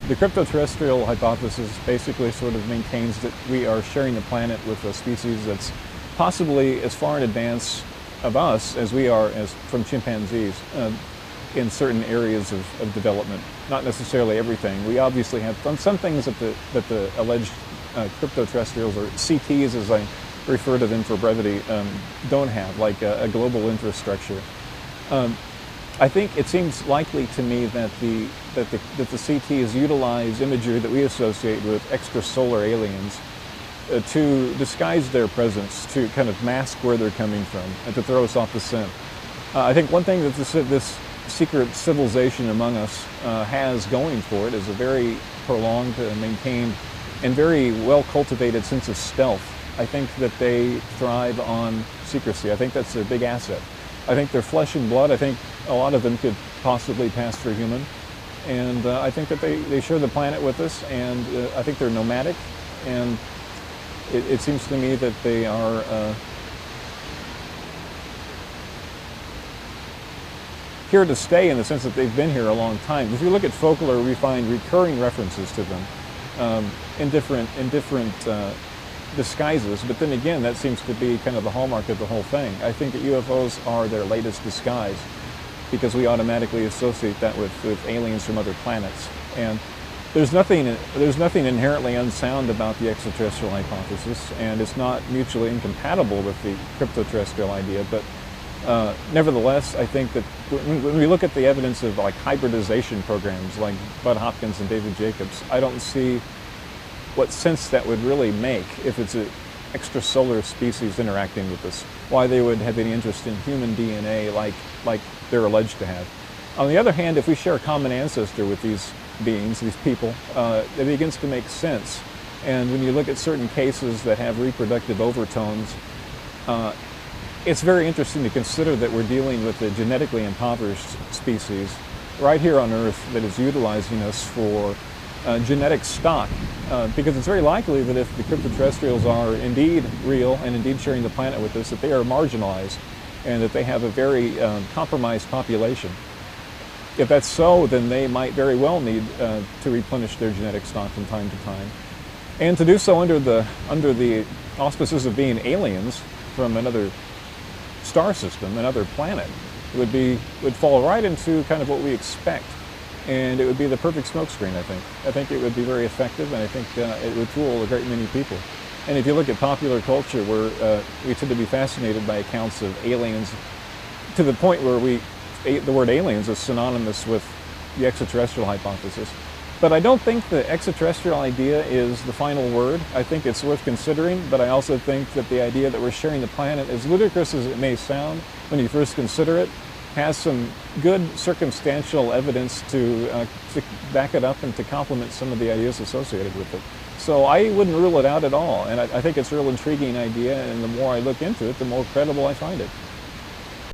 The cryptoterrestrial hypothesis basically sort of maintains that we are sharing the planet with a species that's possibly as far in advance of us as we are from chimpanzees in certain areas of development. Not necessarily everything. We obviously have some things that the alleged cryptoterrestrials, or CTs as I refer to them for brevity, don't have, like a global infrastructure. I think it seems likely to me that the CTs utilize imagery that we associate with extrasolar aliens to disguise their presence, to kind of mask where they're coming from, and to throw us off the scent. I think one thing that this secret civilization among us has going for it is a very prolonged, maintained, and very well cultivated sense of stealth. I think that they thrive on secrecy. I think that's their big asset. I think they're flesh and blood. I think a lot of them could possibly pass for human. And I think that they share the planet with us, and I think they're nomadic. And it seems to me that they are here to stay, in the sense that they've been here a long time. If you look at folklore, we find recurring references to them in different disguises, but then again, that seems to be kind of the hallmark of the whole thing. I think that UFOs are their latest disguise, because we automatically associate that with aliens from other planets. And there's nothing inherently unsound about the extraterrestrial hypothesis, and it's not mutually incompatible with the cryptoterrestrial idea, but nevertheless, I think that when we look at the evidence of like hybridization programs like Bud Hopkins and David Jacobs, I don't see what sense that would really make if it's an extrasolar species interacting with us. Why they would have any interest in human DNA like they're alleged to have. On the other hand, if we share a common ancestor with these beings, these people, it begins to make sense. And when you look at certain cases that have reproductive overtones, it's very interesting to consider that we're dealing with a genetically impoverished species right here on Earth that is utilizing us for genetic stock, because it's very likely that if the cryptoterrestrials are indeed real and indeed sharing the planet with us, that they are marginalized and that they have a very compromised population. If that's so, then they might very well need to replenish their genetic stock from time to time, and to do so under the auspices of being aliens from another star system, another planet, would fall right into kind of what we expect. And it would be the perfect smokescreen, I think. I think it would be very effective, and I think it would fool a great many people. And if you look at popular culture, where we tend to be fascinated by accounts of aliens, to the point where the word aliens is synonymous with the extraterrestrial hypothesis. But I don't think the extraterrestrial idea is the final word. I think it's worth considering, but I also think that the idea that we're sharing the planet, as ludicrous as it may sound when you first consider it, has some good circumstantial evidence to back it up and to complement some of the ideas associated with it. So I wouldn't rule it out at all, and I think it's a real intriguing idea, and the more I look into it, the more credible I find it.